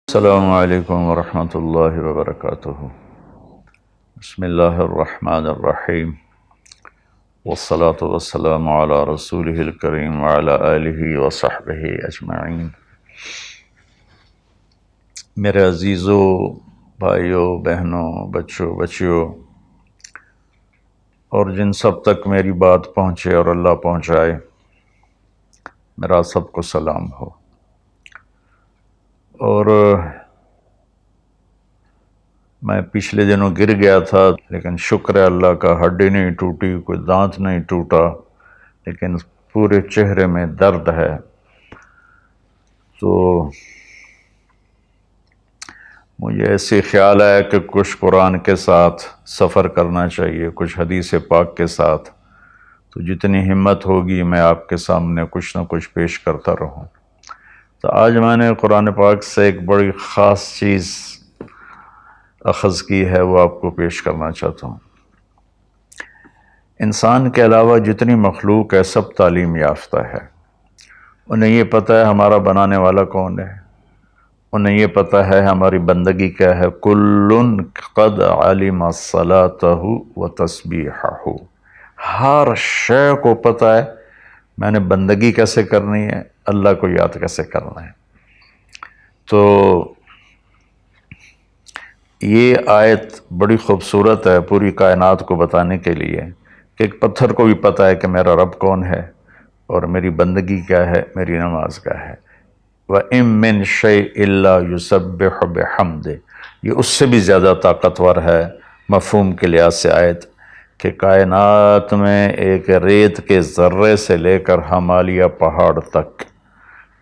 السلام علیکم ورحمۃ اللہ وبرکاتہ۔ بسم اللہ الرحمن الرحیم، والصلاة والسلام علی رسولہ الکریم وعلی آلہ وصحبہ اجمعین۔ میرے عزیزوں، بھائیوں، بہنوں، بچوں، بچیوں، اور جن سب تک میری بات پہنچے اور اللہ پہنچائے، میرا سب کو سلام ہو۔ اور میں پچھلے دنوں گر گیا تھا، لیکن شکر ہے اللہ کا، ہڈی نہیں ٹوٹی، کوئی دانت نہیں ٹوٹا، لیکن پورے چہرے میں درد ہے۔ تو مجھے ایسے خیال آیا کہ کچھ قرآن کے ساتھ سفر کرنا چاہیے، کچھ حدیث پاک کے ساتھ۔ تو جتنی ہمت ہوگی میں آپ کے سامنے کچھ نہ کچھ پیش کرتا رہوں۔ تو آج میں نے قرآن پاک سے ایک بڑی خاص چیز اخذ کی ہے، وہ آپ کو پیش کرنا چاہتا ہوں۔ انسان کے علاوہ جتنی مخلوق ہے سب تعلیم یافتہ ہے۔ انہیں یہ پتہ ہے ہمارا بنانے والا کون ہے، انہیں یہ پتہ ہے ہماری بندگی کیا ہے۔ کُلٌ قد علم صلاتہ و تسبیحہ، ہر شے کو پتہ ہے میں نے بندگی کیسے کرنی ہے، اللہ کو یاد کیسے کرنا ہے۔ تو یہ آیت بڑی خوبصورت ہے پوری کائنات کو بتانے کے لیے کہ ایک پتھر کو بھی پتہ ہے کہ میرا رب کون ہے اور میری بندگی کیا ہے، میری نماز کیا ہے۔ وَإِن مِّن شَيْءٍ إِلَّا يُسَبِّحُ بِحَمْدِهِ، یہ اس سے بھی زیادہ طاقتور ہے مفہوم کے لحاظ سے آیت، کہ کائنات میں ایک ریت کے ذرے سے لے کر ہمالیہ پہاڑ تک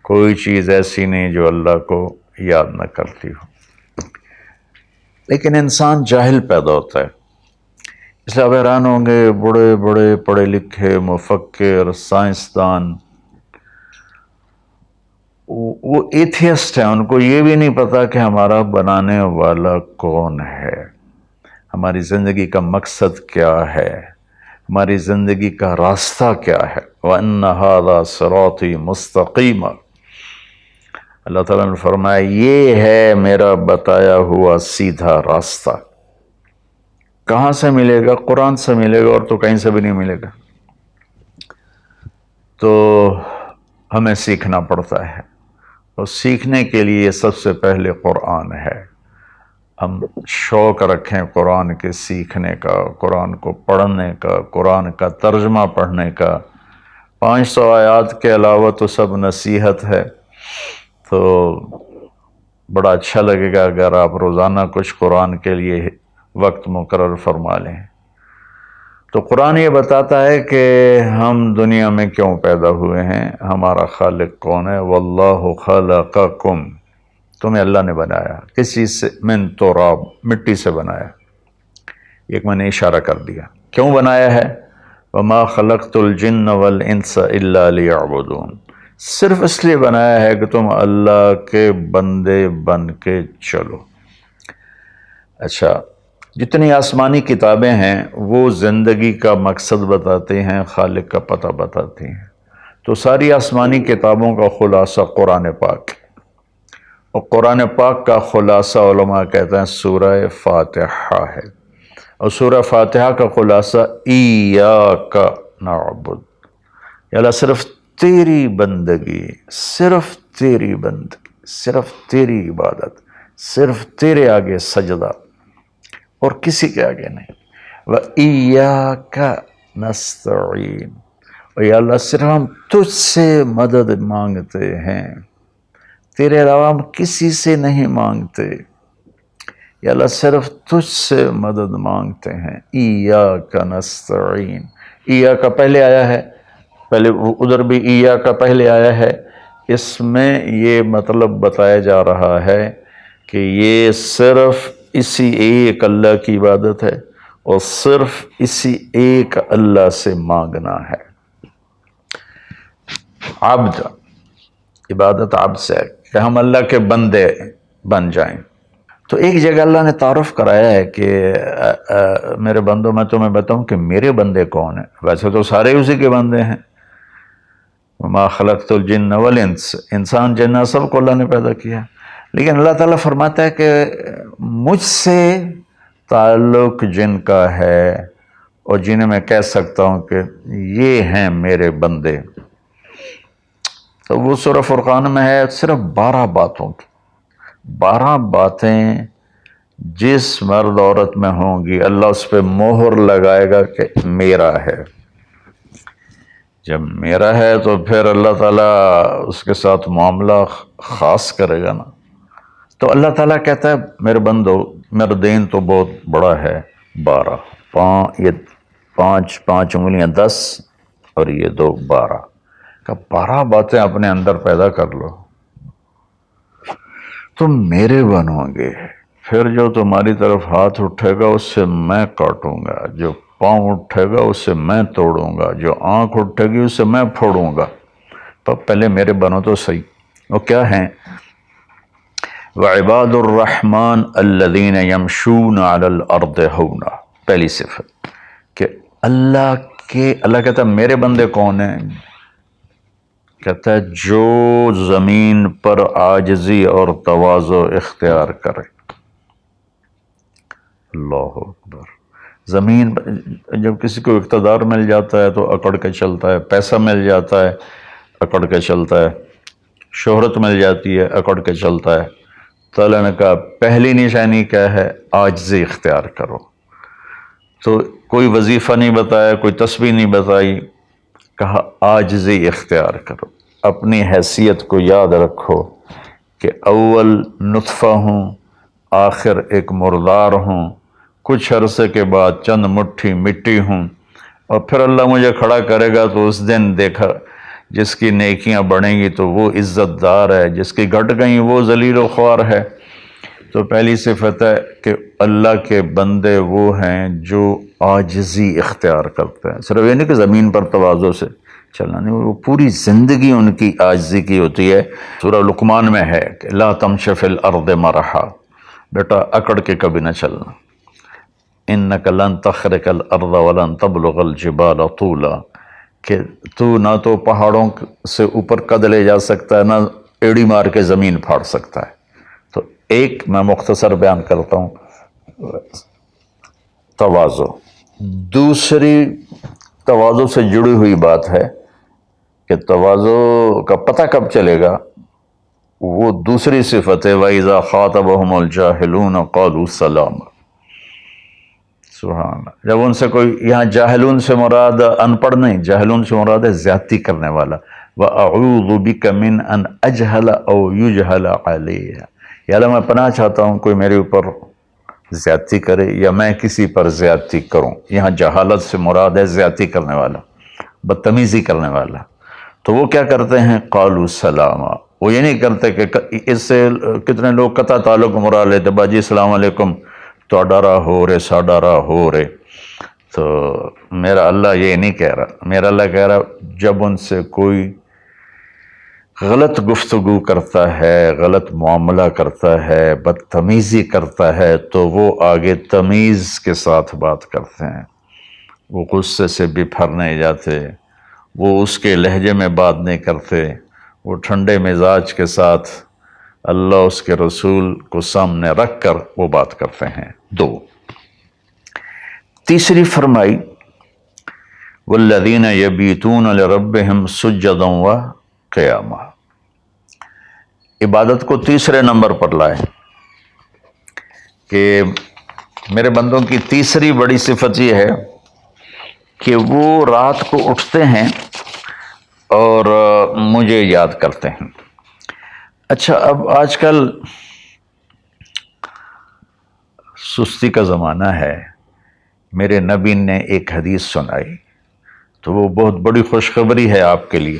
کوئی چیز ایسی نہیں جو اللہ کو یاد نہ کرتی ہو۔ لیکن انسان جاہل پیدا ہوتا ہے، اس لیے آپ حیران ہوں گے بڑے بڑے پڑھے لکھے مفکر، سائنسدان، وہ ایتھیسٹ ہیں، ان کو یہ بھی نہیں پتا کہ ہمارا بنانے والا کون ہے، ہماری زندگی کا مقصد کیا ہے، ہماری زندگی کا راستہ کیا ہے۔ وَأَنَّ هَذَا صِرَاطِي مُسْتَقِيمًا، اللہ تعالیٰ نے فرمایا یہ ہے میرا بتایا ہوا سیدھا راستہ۔ کہاں سے ملے گا؟ قرآن سے ملے گا، اور تو کہیں سے بھی نہیں ملے گا۔ تو ہمیں سیکھنا پڑتا ہے، اور سیکھنے کے لیے سب سے پہلے قرآن ہے۔ ہم شوق رکھیں قرآن کے سیکھنے کا، قرآن کو پڑھنے کا، قرآن کا ترجمہ پڑھنے کا۔ 500 آیات کے علاوہ تو سب نصیحت ہے، تو بڑا اچھا لگے گا اگر آپ روزانہ کچھ قرآن کے لیے وقت مقرر فرما لیں۔ تو قرآن یہ بتاتا ہے کہ ہم دنیا میں کیوں پیدا ہوئے ہیں، ہمارا خالق کون ہے۔ واللہ خلقکم، تمہیں اللہ نے بنایا کس چیز سے؟ من تراب، مٹی سے بنایا۔ ایک میں نے اشارہ کر دیا کیوں بنایا ہے۔ وما خلقت الجن والانس الا لیعبدون، صرف اس لیے بنایا ہے کہ تم اللہ کے بندے بن کے چلو۔ اچھا، جتنی آسمانی کتابیں ہیں وہ زندگی کا مقصد بتاتے ہیں، خالق کا پتہ بتاتی ہیں۔ تو ساری آسمانی کتابوں کا خلاصہ قرآن پاک، اور قرآن پاک کا خلاصہ علماء کہتے ہیں سورہ فاتحہ ہے، اور سورہ فاتحہ کا خلاصہ ایاک نعبد، یا اللہ صرف تیری بندگی، صرف تیری بندگی، صرف تیری عبادت، صرف تیرے آگے سجدہ، اور کسی کے آگے نہیں۔ وَإِيَّاكَ نَسْتَعِينُ، اور یا اللہ صرف ہم تجھ سے مدد مانگتے ہیں، تیرے علاوہ ہم کسی سے نہیں مانگتے، یا اللہ صرف تجھ سے مدد مانگتے ہیں۔ ایاک نستعین، ایاک پہلے آیا ہے، پہلے ادھر بھی ایاک پہلے آیا ہے۔ اس میں یہ مطلب بتایا جا رہا ہے کہ یہ صرف اسی ایک اللہ کی عبادت ہے، اور صرف اسی ایک اللہ سے مانگنا ہے۔ عبد، عبادت عبد سے ہے کہ ہم اللہ کے بندے بن جائیں۔ تو ایک جگہ اللہ نے تعارف کرایا ہے کہ میرے بندوں، میں تمہیں بتاؤں کہ میرے بندے کون ہیں۔ ویسے تو سارے اسی کے بندے ہیں۔ وما خلقت الجن والانس، انسان جنات سب کو اللہ نے پیدا کیا، لیکن اللہ تعالیٰ فرماتا ہے کہ مجھ سے تعلق جن کا ہے اور جنہیں میں کہہ سکتا ہوں کہ یہ ہیں میرے بندے، تو وہ سورہ فرقان میں ہے صرف 12 باتوں کی، 12 باتیں جس مرد عورت میں ہوں گی اللہ اس پہ مہر لگائے گا کہ میرا ہے۔ جب میرا ہے تو پھر اللہ تعالیٰ اس کے ساتھ معاملہ خاص کرے گا نا۔ تو اللہ تعالیٰ کہتا ہے میرے بندو میرا دین تو بہت بڑا ہے، 12، یہ 5 انگلیاں 10 اور یہ 2 12 کہ 12 باتیں اپنے اندر پیدا کر لو، تم میرے بنو گے، پھر جو تمہاری طرف ہاتھ اٹھے گا اس سے میں کاٹوں گا، جو پاؤں اٹھے گا اس سے میں توڑوں گا، جو آنکھ اٹھے گی اس سے میں پھوڑوں گا، تو پہلے میرے بنو تو صحیح۔ وہ کیا ہیں؟ وعباد الرحمن الذین یمشون علی الارض ہونا، پہلی صفت کہ اللہ کہتا ہے میرے بندے کون ہیں؟ کہتا ہے جو زمین پر عاجزی اور تواضع اختیار کرے۔ اللہ اکبر۔ زمین جب کسی کو اقتدار مل جاتا ہے تو اکڑ کے چلتا ہے، پیسہ مل جاتا ہے اکڑ کے چلتا ہے، شہرت مل جاتی ہے اکڑ کے چلتا ہے۔ تو اللہ نے کہا پہلی نشانی کیا ہے؟ عاجزی اختیار کرو۔ تو کوئی وظیفہ نہیں بتایا، کوئی تسبیح نہیں بتائی، کہا عاجزی اختیار کرو، اپنی حیثیت کو یاد رکھو کہ اول نطفہ ہوں، آخر ایک مردار ہوں، کچھ عرصے کے بعد چند مٹھی مٹی ہوں، اور پھر اللہ مجھے کھڑا کرے گا تو اس دن دیکھا جس کی نیکیاں بڑھیں گی تو وہ عزت دار ہے، جس کی گھٹ گئیں وہ ذلیل و خوار ہے۔ تو پہلی صفت ہے کہ اللہ کے بندے وہ ہیں جو عاجزی اختیار کرتے ہیں، صرف یہ نہیں کہ زمین پر تواضع سے چلنا، نہیں، وہ پوری زندگی ان کی عاجزی کی ہوتی ہے۔ سورہ لقمان میں ہے کہ لا تمش فی الارض مرحا، بیٹا اکڑ کے کبھی نہ چلنا، انک لن تخرق الارض ولن تبلغ الجبال طولا، کہ تو نہ تو پہاڑوں سے اوپر قد لے جا سکتا ہے، نہ ایڑی مار کے زمین پھاڑ سکتا ہے۔ تو ایک میں مختصر بیان کرتا ہوں تواضع، دوسری تواضع سے جڑی ہوئی بات ہے کہ تواضع کا پتہ کب چلے گا؟ وہ دوسری صفت ہے وَإِذَا خَاطَبَهُمُ الْجَاهِلُونَ قَالُوا سَلَامًا۔ سبحان اللہ۔ جب ان سے کوئی، یہاں جاہلون سے مراد ان پڑھ نہیں، جاہلون سے مراد ہے زیادتی کرنے والا۔ وَأَعُوذُ بِكَ مِنْ أَنْ أَجْهَلَ أَوْ يُجْهَلَ عَلَيَّ، یا اللہ میں پناہ چاہتا ہوں کوئی میرے اوپر زیادتی کرے یا میں کسی پر زیادتی کروں۔ یہاں جہالت سے مراد ہے زیادتی کرنے والا، بدتمیزی کرنے والا۔ تو وہ کیا کرتے ہیں؟ قالوا سلاما، وہ یہ نہیں کرتے کہ اس سے کتنے لوگ قطع تعلق مراد لیتے، باجی السلام علیکم، تو ڈرا ہو رے سا ڈرا ہو رے۔ تو میرا اللہ یہ نہیں کہہ رہا، میرا اللہ کہہ رہا جب ان سے کوئی غلط گفتگو کرتا ہے، غلط معاملہ کرتا ہے، بدتمیزی کرتا ہے، تو وہ آگے تمیز کے ساتھ بات کرتے ہیں، وہ غصے سے بپھر نہیں جاتے، وہ اس کے لہجے میں بات نہیں کرتے، وہ ٹھنڈے مزاج کے ساتھ اللہ اس کے رسول کو سامنے رکھ کر وہ بات کرتے ہیں۔ 2، تیسری فرمائی والذین یبیتون لربہم سجدا وقیاما، عبادت کو تیسرے نمبر پر لائے کہ میرے بندوں کی تیسری بڑی صفت یہ ہے کہ وہ رات کو اٹھتے ہیں اور مجھے یاد کرتے ہیں۔ اچھا، اب آج کل سستی کا زمانہ ہے، میرے نبی نے ایک حدیث سنائی تو وہ بہت بڑی خوشخبری ہے آپ کے لیے۔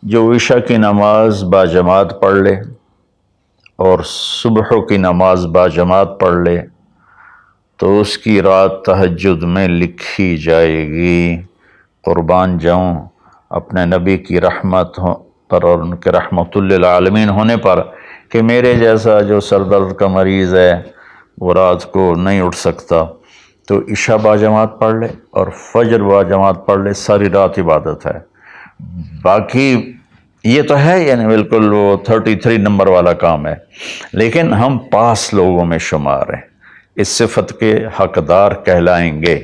جو عشاء کی نماز باجماعت پڑھ لے اور صبح کی نماز باجماعت پڑھ لے تو اس کی رات تہجد میں لکھی جائے گی۔ قربان جاؤں اپنے نبی کی رحمت پر اور ان کے رحمت للعالمین ہونے پر کہ میرے جیسا جو سر درد کا مریض ہے وہ رات کو نہیں اٹھ سکتا تو عشاء باجماعت پڑھ لے اور فجر باجماعت پڑھ لے، ساری رات عبادت ہے۔ باقی یہ تو ہے یعنی بالکل وہ 33 نمبر والا کام ہے، لیکن ہم پاس لوگوں میں شمار ہیں، اس صفت کے حقدار کہلائیں گے۔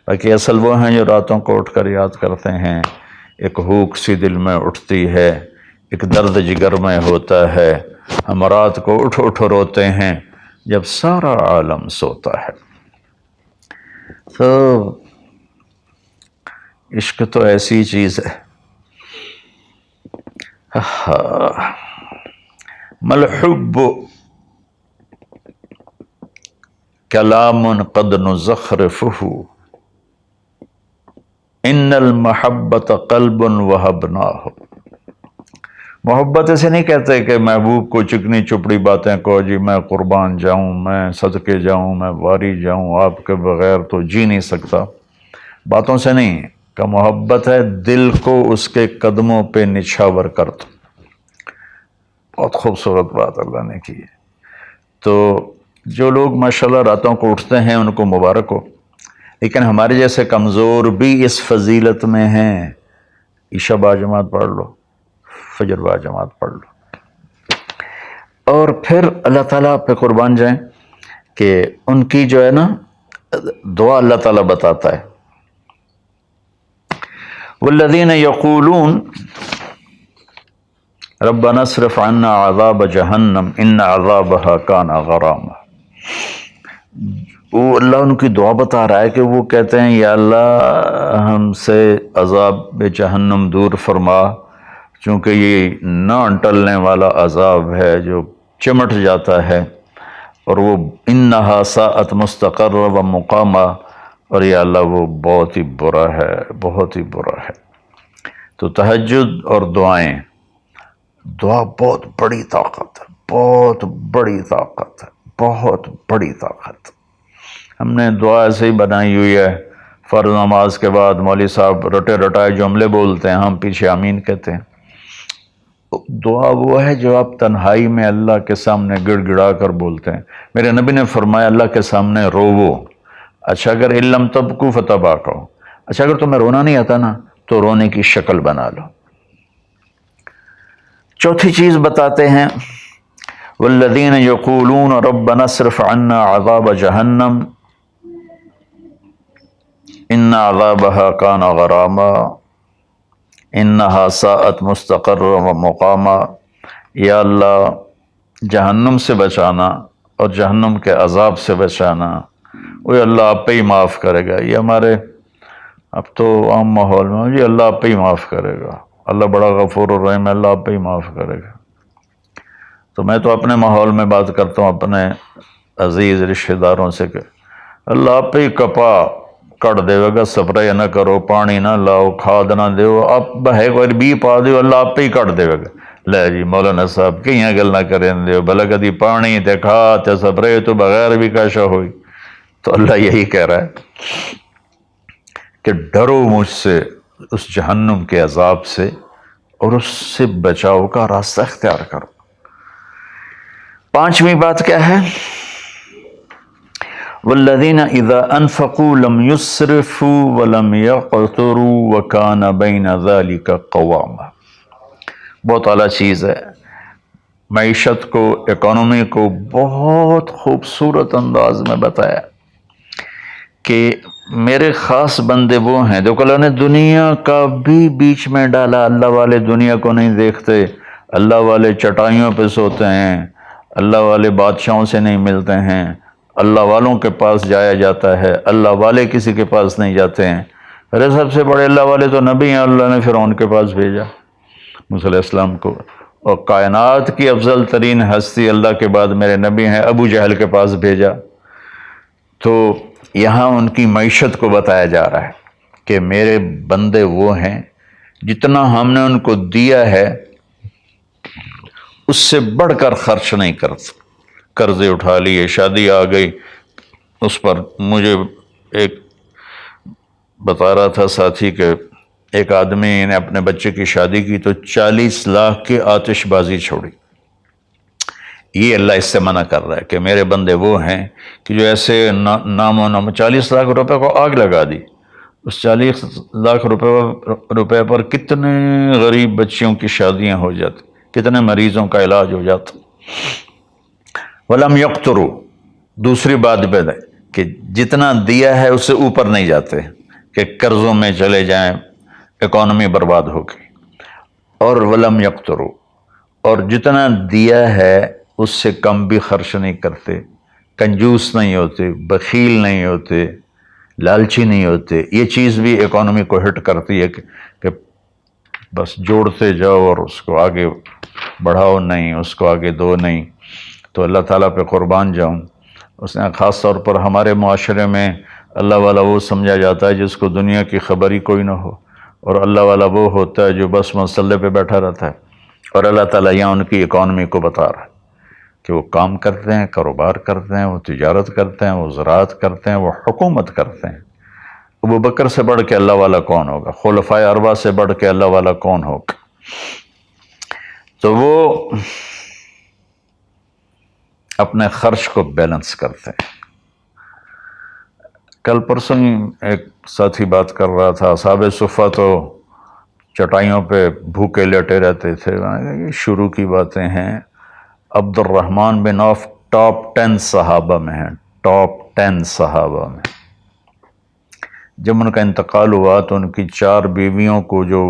باقی اصل وہ ہیں جو راتوں کو اٹھ کر یاد کرتے ہیں، ایک ہوک سی دل میں اٹھتی ہے، ایک درد جگر میں ہوتا ہے، ہم رات کو اٹھ اٹھ روتے ہیں جب سارا عالم سوتا ہے۔ تو عشق تو ایسی چیز ہے۔ ملحب کلام قد نزخرفہ ان المحبت قلب وہبناہ۔ محبت اسے نہیں کہتے کہ محبوب کو چکنی چپڑی باتیں کو، جی میں قربان جاؤں، میں صدقے جاؤں، میں واری جاؤں، آپ کے بغیر تو جی نہیں سکتا، باتوں سے نہیں کہ محبت ہے دل کو اس کے قدموں پہ نچھاور کر دو۔ بہت خوبصورت بات اللہ نے کی ہے۔ تو جو لوگ ماشاءاللہ راتوں کو اٹھتے ہیں ان کو مبارک ہو، لیکن ہمارے جیسے کمزور بھی اس فضیلت میں ہیں۔ عشاء باجماعت پڑھ لو، فجر باجماعت پڑھ لو، اور پھر اللہ تعالیٰ پہ قربان جائیں کہ ان کی جو ہے نا دعا اللہ تعالیٰ بتاتا ہے، والذین یقولون ربنا اصرف عنا عذاب جہنم ان عذابها کان غراما۔ وہ اللہ ان کی دعا بتا رہا ہے کہ وہ کہتے ہیں یا اللہ ہم سے عذاب جہنم دور فرما، چونکہ یہ نہ ٹلنے والا عذاب ہے جو چمٹ جاتا ہے، اور وہ انہا ساءت مستقر و مقاما، اور یا اللہ وہ بہت ہی برا ہے، بہت ہی برا ہے۔ تو تہجد اور دعائیں، دعا بہت بڑی طاقت ہے، بہت بڑی طاقت ہے، بہت بڑی طاقت۔ ہم نے دعا ایسے ہی بنائی ہوئی ہے، فرض نماز کے بعد مولوی صاحب رٹے رٹائے جملے بولتے ہیں، ہم پیچھے آمین کہتے ہیں۔ دعا وہ ہے جو آپ تنہائی میں اللہ کے سامنے گڑ گڑا کر بولتے ہیں۔ میرے نبی نے فرمایا اللہ کے سامنے روو، اچھا اگر علم تبکو فتباکو، اچھا اگر تمہیں رونا نہیں آتا نا تو رونے کی شکل بنا لو۔ چوتھی چیز بتاتے ہیں، والذین یقولون ربنا اصرف عنا عذاب جہنم ان عذابها کان غراما انہا ساءت مستقر و مقاما۔ یا اللہ جہنم سے بچانا اور جہنم کے عذاب سے بچانا، وہ اللہ آپ پہ ہی معاف کرے گا۔ یہ ہمارے اب تو عام ماحول میں جی اللہ آپ پہ ہی معاف کرے گا، اللہ بڑا غفور الرحیم ہے، اللہ آپ پہ ہی معاف کرے گا۔ تو میں تو اپنے ماحول میں بات کرتا ہوں اپنے عزیز رشتہ داروں سے کہ اللہ آپ پہ ہی کپا کٹ دے گا، سپرے نہ کرو، پانی نہ لاؤ، کھاد نہ دیو، آپ بہے کوئی بی پا دیو، اللہ آپ پہ ہی کٹ دے گا۔ لے جی مولانا صاحب کہیں گل نہ کریں دیو، بھلا کدی پانی تے کھاد تے سپرے تو بغیر بھی کاشا ہوئی۔ تو اللہ یہی کہہ رہا ہے کہ ڈرو مجھ سے اس جہنم کے عذاب سے اور اس سے بچاؤ کا راستہ اختیار کرو۔ پانچویں بات کیا ہے؟ والذین اذا انفقوا لم یسرفوا ولم یقتروا وکان بین ذلک قواما۔ بہت اعلیٰ چیز ہے، معیشت کو، اکانومی کو بہت خوبصورت انداز میں بتایا کہ میرے خاص بندے وہ ہیں، دیکھو اللہ نے دنیا کا بھی بیچ میں ڈالا۔ اللہ والے دنیا کو نہیں دیکھتے، اللہ والے چٹائیوں پہ سوتے ہیں، اللہ والے بادشاہوں سے نہیں ملتے ہیں، اللہ والوں کے پاس جایا جاتا ہے، اللہ والے کسی کے پاس نہیں جاتے ہیں۔ ارے سب سے بڑے اللہ والے تو نبی ہیں، اللہ نے فرعون کے پاس بھیجا موسیٰ علیہ السلام کو، اور کائنات کی افضل ترین ہستی اللہ کے بعد میرے نبی ہیں، ابو جہل کے پاس بھیجا۔ تو یہاں ان کی معیشت کو بتایا جا رہا ہے کہ میرے بندے وہ ہیں جتنا ہم نے ان کو دیا ہے اس سے بڑھ کر خرچ نہیں کرتے۔ قرضے اٹھا لیے، شادی آ گئی، اس پر مجھے ایک بتا رہا تھا ساتھی کہ ایک آدمی نے اپنے بچے کی شادی کی تو 40 لاکھ کی آتش بازی چھوڑی۔ یہ اللہ اس سے منع کر رہا ہے کہ میرے بندے وہ ہیں کہ جو ایسے نام و نام 40 لاکھ روپے کو آگ لگا دی، اس 40 لاکھ روپے پر کتنے غریب بچیوں کی شادیاں ہو جاتی، کتنے مریضوں کا علاج ہو جاتا۔ وَلَمْ يَقْتُرُوا، دوسری بات ہے کہ جتنا دیا ہے اس سے اوپر نہیں جاتے کہ قرضوں میں چلے جائیں، اکانومی برباد ہوگی۔ اور وَلَمْ يَقْتُرُوا، اور جتنا دیا ہے اس سے کم بھی خرچ نہیں کرتے، کنجوس نہیں ہوتے، بخیل نہیں ہوتے، لالچی نہیں ہوتے۔ یہ چیز بھی اکانومی کو ہٹ کرتی ہے کہ بس جوڑتے جاؤ اور اس کو آگے بڑھاؤ نہیں، اس کو آگے دو نہیں۔ تو اللہ تعالیٰ پہ قربان جاؤں، اس نے خاص طور پر ہمارے معاشرے میں اللہ والا وہ سمجھا جاتا ہے جس کو دنیا کی خبر ہی کوئی نہ ہو، اور اللہ والا وہ ہوتا ہے جو بس مسلح پہ بیٹھا رہتا ہے۔ اور اللہ تعالیٰ یہاں ان کی اکانومی کو بتا رہا ہے کہ وہ کام کرتے ہیں، کاروبار کرتے ہیں، وہ تجارت کرتے ہیں، وہ زراعت کرتے ہیں، وہ حکومت کرتے ہیں۔ ابو بکر سے بڑھ کے اللہ والا کون ہوگا؟ خلفائے اربعہ سے بڑھ کے اللہ والا کون ہوگا؟ تو وہ اپنے خرچ کو بیلنس کرتے ہیں۔ کل پرسوں ایک ساتھی بات کر رہا تھا، اصحاب صفہ تو چٹائیوں پہ بھوکے لیٹے رہتے تھے۔ یہ شروع کی باتیں ہیں۔ عبد الرحمن بن عوف ٹاپ 10 صحابہ میں ہیں، ٹاپ 10 صحابہ میں۔ جب ان کا انتقال ہوا تو ان کی 4 بیویوں کو جو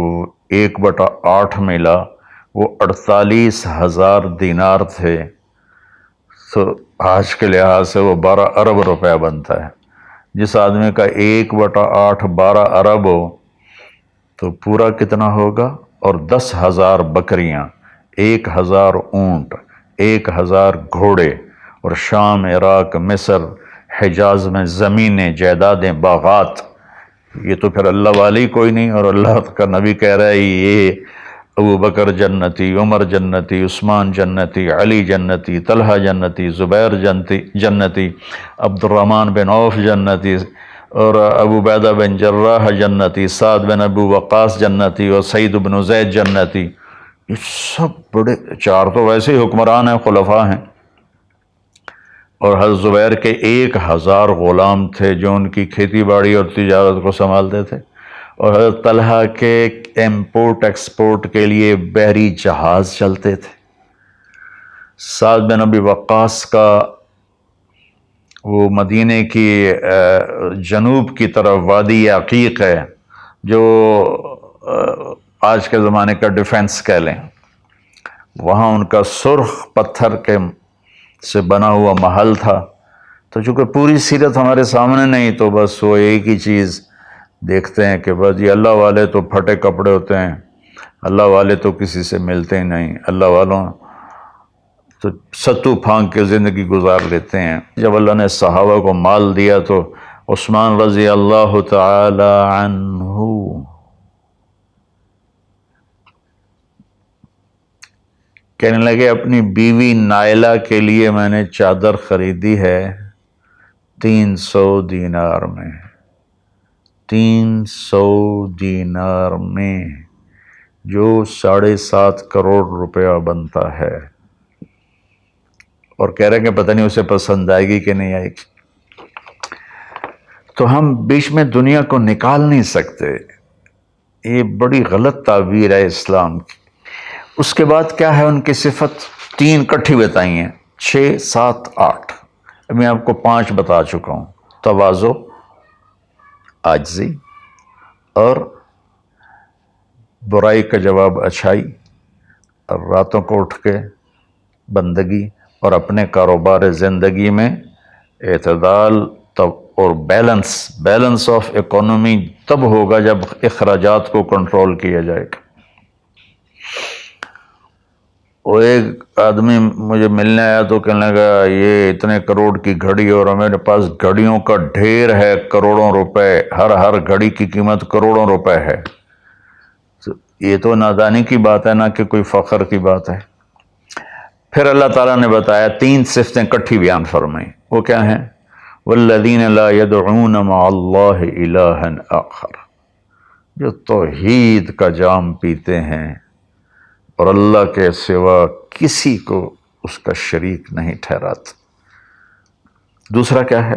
1/8 ملا وہ 48,000 دینار تھے، تو آج کے لحاظ سے وہ 12 ارب روپے بنتا ہے۔ جس آدمی کا 1/8 12 ارب ہو تو پورا کتنا ہوگا؟ اور 10,000 بکریاں، 1,000 اونٹ، 1,000 گھوڑے، اور شام، عراق، مصر، حجاز میں زمینیں، جائیدادیں، باغات۔ یہ تو پھر اللہ والی کوئی نہیں، اور اللہ کا نبی کہہ رہا ہے یہ ابو بکر جنتی، عمر جنتی، عثمان جنتی، علی جنتی، طلحہ جنتی، زبیر جنتی، عبد الرحمن بن عوف جنتی، اور ابو عبیدہ بن جراح جنتی، سعد بن ابو وقاص جنتی، اور سعید بن زید جنتی۔ یہ سب بڑے، 4 تو ویسے ہی حکمران ہیں، خلفاء ہیں، اور حضرت زبیر کے 1,000 غلام تھے جو ان کی کھیتی باڑی اور تجارت کو سنبھالتے تھے، اور حضرت طلحہ کے امپورٹ ایکسپورٹ کے لیے بحری جہاز چلتے تھے۔ سعد بن ابی وقاص کا وہ مدینے کی جنوب کی طرف وادی عقیق ہے، جو آج کے زمانے کا ڈیفنس کہہ لیں، وہاں ان کا سرخ پتھر کے سے بنا ہوا محل تھا۔ تو چونکہ پوری سیرت ہمارے سامنے نہیں، تو بس وہ ایک ہی چیز دیکھتے ہیں کہ بس یہ اللہ والے تو پھٹے کپڑے ہوتے ہیں، اللہ والے تو کسی سے ملتے ہی نہیں، اللہ والوں تو ستو پھانک کے زندگی گزار لیتے ہیں۔ جب اللہ نے صحابہ کو مال دیا تو عثمان رضی اللہ تعالی عنہ کہنے لگے اپنی بیوی نائلہ کے لیے میں نے چادر خریدی ہے 300 دینار میں، 300 دینار میں، جو 7.5 کروڑ روپیہ بنتا ہے، اور کہہ رہے ہیں کہ پتہ نہیں اسے پسند آئے گی کہ نہیں آئے گی۔ تو ہم بیچ میں دنیا کو نکال نہیں سکتے، یہ بڑی غلط تعبیر ہے اسلام کی۔ اس کے بعد کیا ہے ان کی صفت؟ 3 کٹھی بتائی ہیں، 6، 7، 8۔ اب میں آپ کو 5 بتا چکا ہوں۔ تواضع، عاجزی، اور برائی کا جواب اچھائی، اور راتوں کو اٹھ کے بندگی، اور اپنے کاروبار زندگی میں اعتدال اور بیلنس آف اکانومی تب ہوگا جب اخراجات کو کنٹرول کیا جائے گا۔ وہ ایک آدمی مجھے ملنے آیا تو کہنے لگا یہ اتنے کروڑ کی گھڑی، اور ہمارے پاس گھڑیوں کا ڈھیر ہے، کروڑوں روپے، ہر گھڑی کی قیمت کروڑوں روپے ہے۔ یہ تو نادانی کی بات ہے، نہ کہ کوئی فخر کی بات ہے۔ پھر اللہ تعالیٰ نے بتایا 3 صفتیں کٹھی بیان فرمائیں، وہ کیا ہیں؟ والذین لا يدعون مع اللہ الہا آخر، جو توحید کا جام پیتے ہیں اور اللہ کے سوا کسی کو اس کا شریک نہیں ٹھہراتے۔ دوسرا کیا ہے؟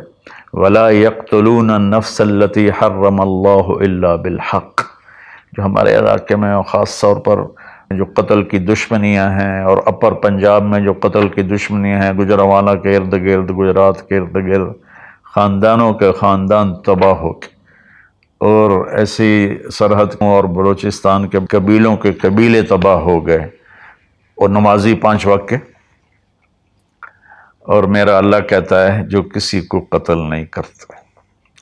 ولا یقتلون النفس التي حرم اللہ الا بالحق، جو ہمارے علاقے میں خاص طور پر جو قتل کی دشمنیاں ہیں، اور اپر پنجاب میں جو قتل کی دشمنیاں ہیں، گجرانوالہ کے ارد گرد، گجرات کے ارد گرد خاندانوں کے خاندان تباہ ہو کے، اور ایسی سرحد اور بلوچستان کے قبیلوں کے قبیلے تباہ ہو گئے، اور نمازی 5 وقت کے، اور میرا اللہ کہتا ہے جو کسی کو قتل نہیں کرتا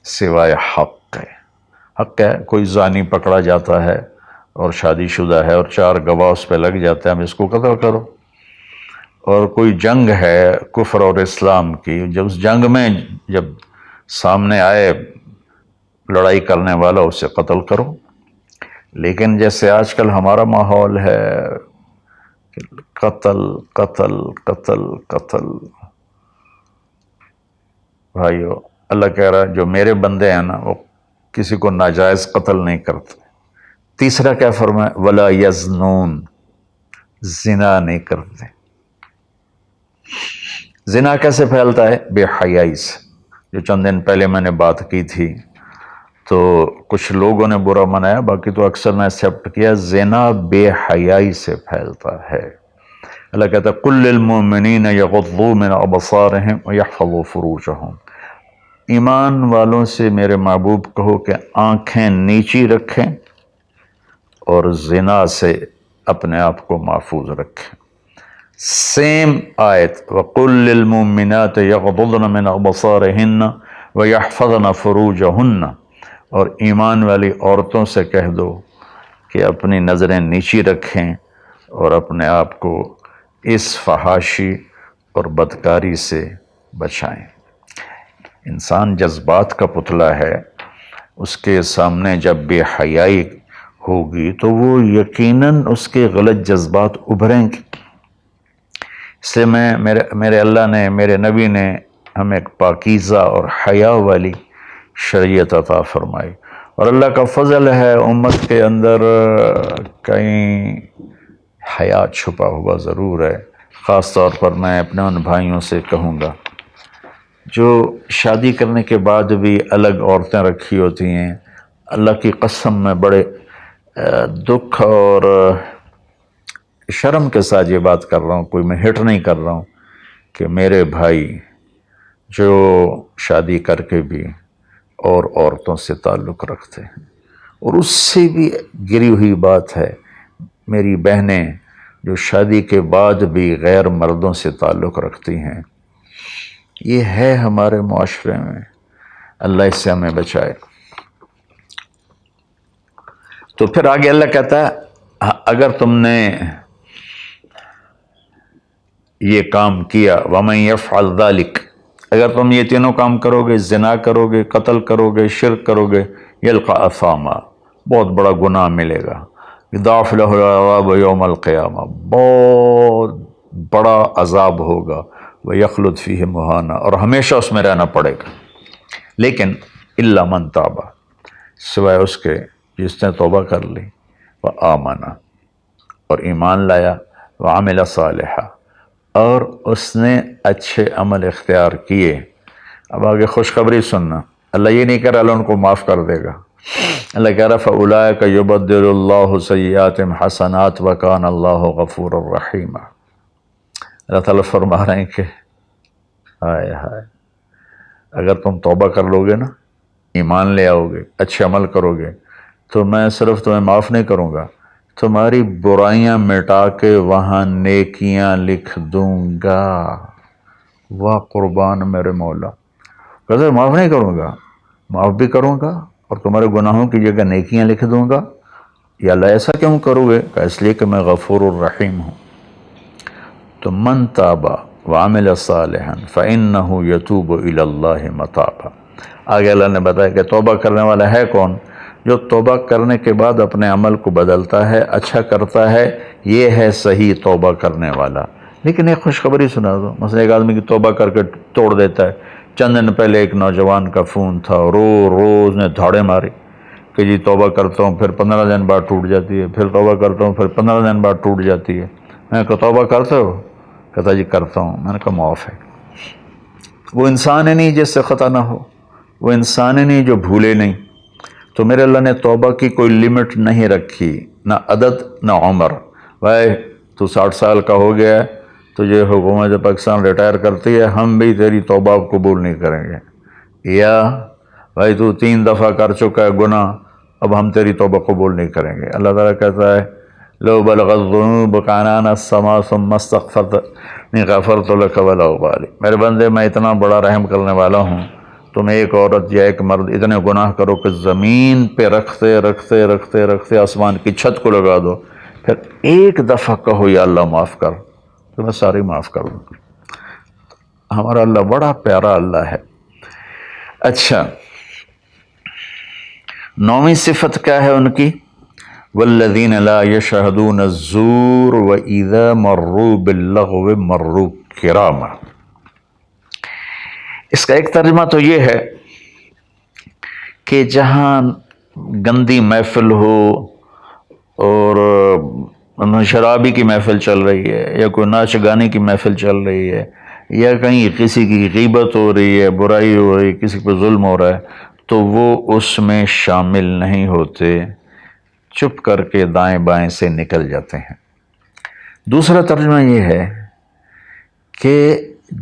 سوائے حق ہے۔ حق ہے، کوئی زانی پکڑا جاتا ہے اور شادی شدہ ہے اور 4 گواہ اس پہ لگ جاتے ہیں، ہم اس کو قتل کرو، اور کوئی جنگ ہے کفر اور اسلام کی، جب اس جنگ میں جب سامنے آئے لڑائی کرنے والا اسے قتل کرو۔ لیکن جیسے آج کل ہمارا ماحول ہے قتل قتل قتل قتل، بھائیو اللہ کہہ رہا ہے جو میرے بندے ہیں نا وہ کسی کو ناجائز قتل نہیں کرتے۔ تیسرا کیا فرمایا؟ ولا یزنون، زنا نہیں کرتے۔ زنا کیسے پھیلتا ہے؟ بے حیائی سے، جو چند دن پہلے میں نے بات کی تھی، تو کچھ لوگوں نے برا منایا، باقی تو اکثر نے ایکسیپٹ کیا، زنا بے حیائی سے پھیلتا ہے۔ اللہ کہتا ہے قل للمؤمنین یغضوا من ابصارہم ویحفظوا فروجہم، ایمان والوں سے میرے محبوب کہو کہ آنکھیں نیچی رکھیں اور زنا سے اپنے آپ کو محفوظ رکھیں۔ سیم آیت وَقُلْ لِلْمُؤْمِنَاتِ يَغْضُضْنَ مِنْ أَبْصَارِهِنَّ وَيَحْفَظْنَ فُرُوجَهُنَّ، اور ایمان والی عورتوں سے کہہ دو کہ اپنی نظریں نیچی رکھیں اور اپنے آپ کو اس فحاشی اور بدکاری سے بچائیں۔ انسان جذبات کا پتلا ہے، اس کے سامنے جب بے حیائی ہوگی تو وہ یقیناً اس کے غلط جذبات ابھریں گے۔ اس لیے میرے اللہ نے، میرے نبی نے ہمیں ایک پاکیزہ اور حیا والی شریعت عطا فرمائی، اور اللہ کا فضل ہے امت کے اندر کہیں حیا چھپا ہوا ضرور ہے۔ خاص طور پر میں اپنے ان بھائیوں سے کہوں گا جو شادی کرنے کے بعد بھی الگ عورتیں رکھی ہوتی ہیں، اللہ کی قسم میں بڑے دکھ اور شرم کے ساتھ یہ بات کر رہا ہوں، کوئی میں ہٹ نہیں کر رہا ہوں، کہ میرے بھائی جو شادی کر کے بھی اور عورتوں سے تعلق رکھتے ہیں، اور اس سے بھی گری ہوئی بات ہے میری بہنیں جو شادی کے بعد بھی غیر مردوں سے تعلق رکھتی ہیں، یہ ہے ہمارے معاشرے میں، اللہ اس سے ہمیں بچائے۔ تو پھر آگے اللہ کہتا ہے اگر تم نے یہ کام کیا وَمَن يَفْعَلْ ذَلِكَ، اگر تم یہ تینوں کام کرو گے، زنا کرو گے، قتل کرو گے، شرک کرو گے، يَلْقَ أَثَامًا، بہت بڑا گناہ ملے گا، يُضَاعَفْ لَهُ الْعَذَابُ يَوْمَ الْقِيَامَةِ، بہت بڑا عذاب ہوگا، وَيَخْلُدْ فِيهِ مُهَانًا، اور ہمیشہ اس میں رہنا پڑے گا۔ لیکن إِلَّا مَن تَابَ، سوائے اس کے جس نے توبہ کر لی، وَآمَنَ، اور ایمان لایا، وَعَمِلَ صَالِحًا، اور اس نے اچھے عمل اختیار کیے۔ اب آگے خوشخبری سننا، اللہ یہ نہیں کہہ رہا اللہ ان کو معاف کر دے گا، اللہ کہہ رہا فَأُولَٰئِكَ يُبَدِّلُ اللَّهُ سَيِّئَاتِهِمْ حَسَنَاتٍ وَكَانَ اللَّهُ غَفُورًا رَحِيمًا۔ اللہ تعالیٰ فرما رہے ہیں کہ ہائے ہائے، اگر تم توبہ کر لو گے نا، ایمان لے آؤ گے، اچھے عمل کرو گے، تو میں صرف تمہیں معاف نہیں کروں گا، تمہاری برائیاں مٹا کے وہاں نیکیاں لکھ دوں گا۔ واہ قربان میرے مولا، کہتے معاف نہیں کروں گا، معاف بھی کروں گا اور تمہارے گناہوں کی جگہ نیکیاں لکھ دوں گا۔ یا اللہ ایسا کیوں کرو گے؟ کہ اس لیے کہ میں غفور الرحیم ہوں۔ تو من تابا وعمل صالحا فإنہ یتوب الی اللہ متابا، آگے اللہ نے بتایا کہ توبہ کرنے والا ہے کون؟ جو توبہ کرنے کے بعد اپنے عمل کو بدلتا ہے، اچھا کرتا ہے، یہ ہے صحیح توبہ کرنے والا۔ لیکن ایک خوشخبری سنا دو، مثلا ایک آدمی کی توبہ کر کے توڑ دیتا ہے۔ چند دن پہلے ایک نوجوان کا فون تھا، روز نے دھاڑے ماری کہ جی توبہ کرتا ہوں، پھر 15 دن بعد ٹوٹ جاتی ہے، پھر توبہ کرتا ہوں، پھر 15 دن بعد ٹوٹ جاتی ہے۔ میں نے کہا توبہ کرتے ہو؟ کہتا جی کرتا ہوں۔ میں نے کہا معاف ہے۔ وہ انسان ہی نہیں جس سے خطا نہ ہو۔ وہ انسان ہی نہیں جو بھولے نہیں. تو میرے اللہ نے توبہ کی کوئی لمٹ نہیں رکھی، نہ عدد نہ عمر. بھائی تو 60 سال کا ہو گیا ہے، تجھے حکومت پاکستان ریٹائر کرتی ہے، ہم بھی تیری توبہ قبول نہیں کریں گے. یا بھائی تو 3 دفعہ کر چکا ہے گناہ، اب ہم تیری توبہ قبول نہیں کریں گے. اللہ تعالیٰ کہتا ہے لو بلغت الذنوب عنان السماء ثم استغفرتنی غفرت لک ولا ابالی. میرے بندے میں اتنا بڑا رحم کرنے والا ہوں، تم ایک عورت یا ایک مرد اتنے گناہ کرو کہ زمین پہ رکھتے رکھتے رکھتے رکھتے آسمان کی چھت کو لگا دو، پھر ایک دفعہ کہو یا اللہ معاف کر، تو میں ساری معاف کر دوں. ہمارا اللہ بڑا پیارا اللہ ہے. اچھا، 9ویں صفت کیا ہے ان کی؟ والذین لا یشہدون الزور واذا مروا باللغو مروا کراما. اس کا ایک ترجمہ تو یہ ہے کہ جہاں گندی محفل ہو اور شرابی کی محفل چل رہی ہے، یا کوئی ناچ گانے کی محفل چل رہی ہے، یا کہیں کسی کی غیبت ہو رہی ہے، برائی ہو رہی ہے، کسی پہ ظلم ہو رہا ہے، تو وہ اس میں شامل نہیں ہوتے، چپ کر کے دائیں بائیں سے نکل جاتے ہیں. دوسرا ترجمہ یہ ہے کہ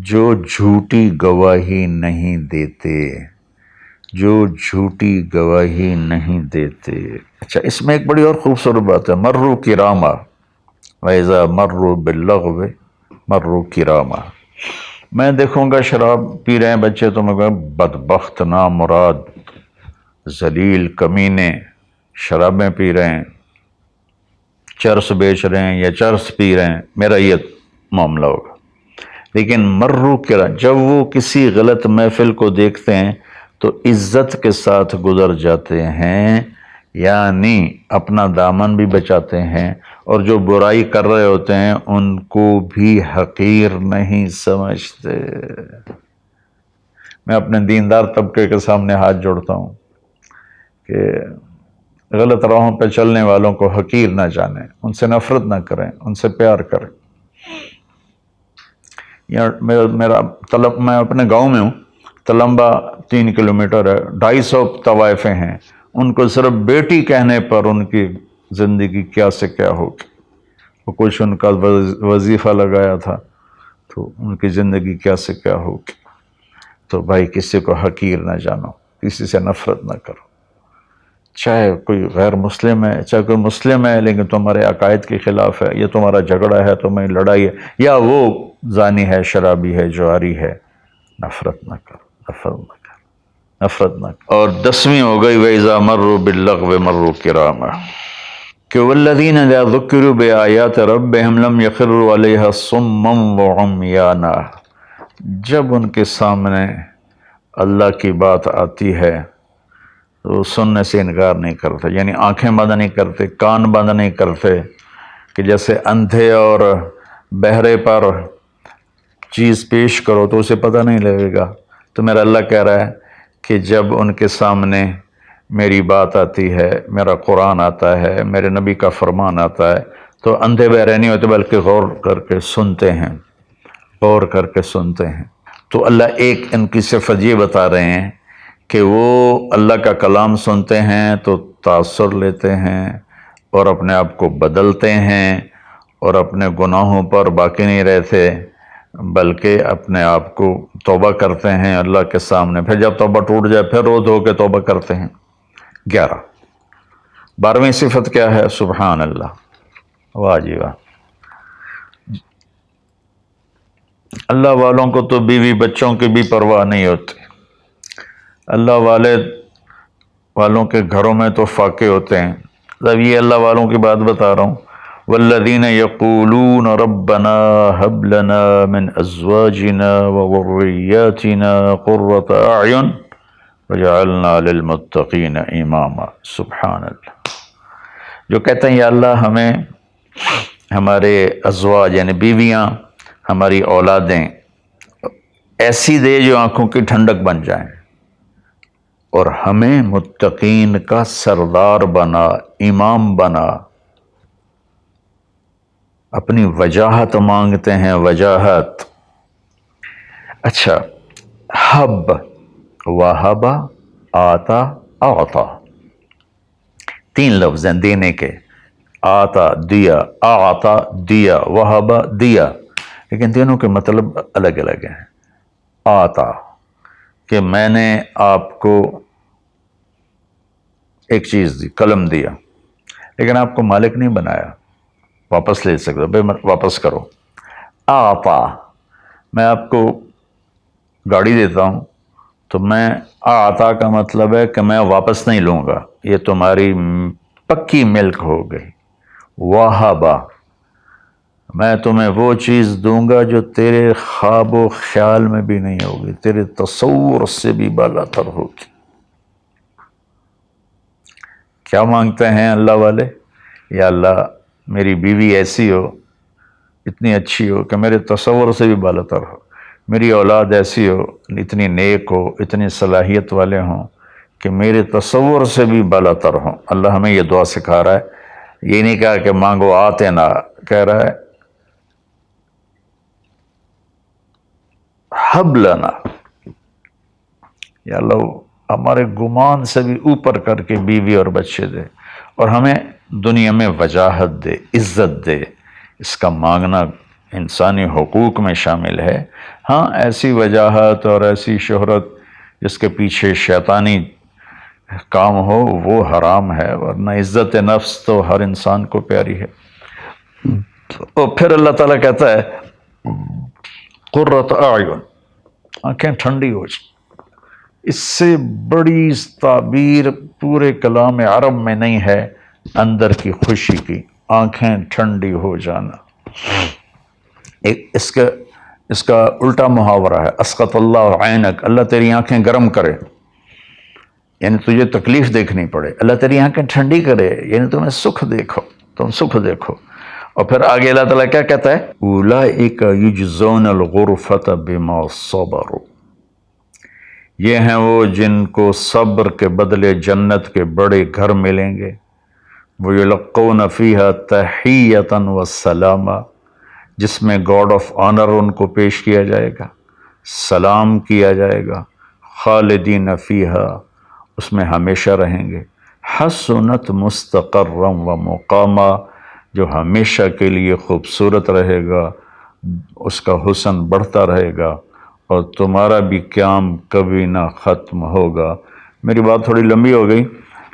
جو جھوٹی گواہی نہیں دیتے، جو جھوٹی گواہی نہیں دیتے. اچھا، اس میں ایک بڑی اور خوبصورت بات ہے، مروا کراما وَإِذَا مروا باللغو مروا کراما. میں دیکھوں گا شراب پی رہے ہیں بچے تو میں کہوں بدبخت نامراد ذلیل کمینے شرابیں پی رہے ہیں، چرس بیچ رہے ہیں یا چرس پی رہے ہیں، میرا یہ معاملہ ہوگا. لیکن مروا کرا، جب وہ کسی غلط محفل کو دیکھتے ہیں تو عزت کے ساتھ گزر جاتے ہیں، یعنی اپنا دامن بھی بچاتے ہیں، اور جو برائی کر رہے ہوتے ہیں ان کو بھی حقیر نہیں سمجھتے. میں اپنے دیندار طبقے کے سامنے ہاتھ جوڑتا ہوں کہ غلط راہوں پہ چلنے والوں کو حقیر نہ جانیں، ان سے نفرت نہ کریں، ان سے پیار کریں. میں اپنے گاؤں میں ہوں، تلمبا 3 کلومیٹر ہے، 250 طوائفیں ہیں. ان کو صرف بیٹی کہنے پر ان کی زندگی کیا سے کیا ہوگی. وہ کچھ ان کا وظیفہ لگایا تھا تو ان کی زندگی کیا سے کیا ہوگی. تو بھائی کسی کو حقیر نہ جانو، کسی سے نفرت نہ کرو، چاہے کوئی غیر مسلم ہے چاہے کوئی مسلم ہے، لیکن تمہارے عقائد کے خلاف ہے، یا تمہارا جھگڑا ہے، تمہیں لڑائی ہے، یا وہ زانی ہے، شرابی ہے، جواری ہے، نفرت نہ کرو، نفرت نہ کرو، نفرت نہ کرو. اور 10ویں ہو گئی وَإِذَا مَرُّوا بِاللَّغْوِ مَرُّوا كِرَامًا، کہ وَالَّذِينَ إِذَا ذُكِّرُوا بِآيَاتِ رَبِّهِمْ لَمْ يَخِرُّوا عَلَيْهَا صُمًّا وَعُمْيَانًا. جب ان کے سامنے اللہ کی بات آتی ہے تو سننے سے انکار نہیں کرتے، یعنی آنکھیں بند نہیں کرتے، کان بند نہیں کرتے، کہ جیسے اندھے اور بہرے پر چیز پیش کرو تو اسے پتہ نہیں لگے گا. تو میرا اللہ کہہ رہا ہے کہ جب ان کے سامنے میری بات آتی ہے، میرا قرآن آتا ہے، میرے نبی کا فرمان آتا ہے، تو اندھے بہرے نہیں ہوتے بلکہ غور کر کے سنتے ہیں، غور کر کے سنتے ہیں. تو اللہ ایک ان کی صفت یہ بتا رہے ہیں کہ وہ اللہ کا کلام سنتے ہیں تو تاثر لیتے ہیں اور اپنے آپ کو بدلتے ہیں، اور اپنے گناہوں پر باقی نہیں رہتے بلکہ اپنے آپ کو توبہ کرتے ہیں اللہ کے سامنے. پھر جب توبہ ٹوٹ جائے پھر رو دھو کے توبہ کرتے ہیں. 11. 12ویں صفت کیا ہے؟ سبحان اللہ. واہ جی واہ. اللہ والوں کو تو بیوی بچوں کی بھی پرواہ نہیں ہوتی. اللہ والوں کے گھروں میں تو فاقے ہوتے ہیں. اب یہ اللہ والوں کی بات بتا رہا ہوں. والذین یقولون ربنا هب لنا من ازواجنا وذریاتنا قرۃ اعین وجعلنا للمتقین اماما. سبحان اللہ. جو کہتے ہیں یا اللہ ہمیں ہمارے ازواج یعنی بیویاں، ہماری اولادیں ایسی دے جو آنکھوں کی ٹھنڈک بن جائیں، اور ہمیں متقین کا سردار بنا، امام بنا. اپنی وجاہت مانگتے ہیں، وجاہت. اچھا، حب وہبا، آتا، اعطا، 3 لفظ ہیں دینے کے، آتا دیا، اعطا دیا، وہبا دیا، لیکن تینوں کے مطلب الگ الگ ہیں۔ آتا کہ میں نے آپ کو ایک چیز دی، قلم دیا، لیکن آپ کو مالک نہیں بنایا، واپس لے سکتے، بھائی واپس کرو۔ آتا میں آپ کو گاڑی دیتا ہوں تو میں آتا کا مطلب ہے کہ میں واپس نہیں لوں گا، یہ تمہاری پکی ملک ہو گئی۔ وہبا میں تمہیں وہ چیز دوں گا جو تیرے خواب و خیال میں بھی نہیں ہوگی، تیرے تصور سے بھی بالا تر ہوگی۔ کیا مانگتے ہیں اللہ والے؟ یا اللہ میری بیوی ایسی ہو، اتنی اچھی ہو کہ میرے تصور سے بھی بالا تر ہو، میری اولاد ایسی ہو، اتنی نیک ہو، اتنی صلاحیت والے ہوں کہ میرے تصور سے بھی بالا تر ہوں۔ اللہ ہمیں یہ دعا سکھا رہا ہے، یہ نہیں کہا کہ مانگو آتے نہ، کہہ رہا ہے حب لنا، یا اللہ ہمارے گمان سے بھی اوپر کر کے بیوی اور بچے دے، اور ہمیں دنیا میں وجاہت دے، عزت دے۔ اس کا مانگنا انسانی حقوق میں شامل ہے۔ ہاں ایسی وجاہت اور ایسی شہرت جس کے پیچھے شیطانی کام ہو وہ حرام ہے، ورنہ عزت نفس تو ہر انسان کو پیاری ہے۔ اور پھر اللہ تعالیٰ کہتا ہے قرۃ اعین، آنکھیں ٹھنڈی ہو جائیں۔ اس سے بڑی تعبیر پورے کلام عرب میں نہیں ہے اندر کی خوشی کی، آنکھیں ٹھنڈی ہو جانا۔ اس کا الٹا محاورہ ہے اسقط اللہ عینک، اللہ تیری آنکھیں گرم کرے، یعنی تجھے تکلیف دیکھنی پڑے، اللہ تیری آنکھیں ٹھنڈی کرے، یعنی تمہیں سکھ دیکھو، تم سکھ دیکھو۔ اور پھر آگے اللہ تعالیٰ کیا کہتا ہے؟ اولئک یجزون الغرفۃ بما صبروا، یہ ہیں وہ جن کو صبر کے بدلے جنت کے بڑے گھر ملیں گے۔ وَيُلَقَّوْنَ فِيهَا تَحِيَّةً وَالسَّلَامًا، جس میں گاڈ آف آنر ان کو پیش کیا جائے گا، سلام کیا جائے گا۔ خالدین فیہا، اس میں ہمیشہ رہیں گے۔ حسنت مستقرا و مقاما، جو ہمیشہ کے لیے خوبصورت رہے گا، اس کا حسن بڑھتا رہے گا، اور تمہارا بھی قیام کبھی نہ ختم ہوگا۔ میری بات تھوڑی لمبی ہو گئی،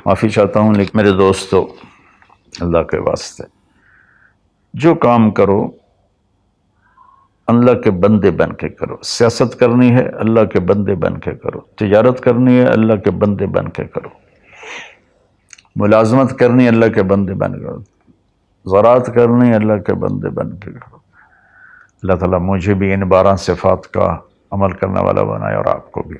معافی چاہتا ہوں، لیکن میرے دوستو اللہ کے واسطے جو کام کرو اللہ کے بندے بن کے کرو۔ سیاست کرنی ہے اللہ کے بندے بن کے کرو، تجارت کرنی ہے اللہ کے بندے بن کے کرو، ملازمت کرنی ہے اللہ کے بندے بن کے کرو، زراعت کرنی ہے اللہ کے بندے بن کے کرو۔ اللہ تعالیٰ مجھے بھی ان 12 صفات کا عمل کرنے والا بنائے اور آپ کو بھی۔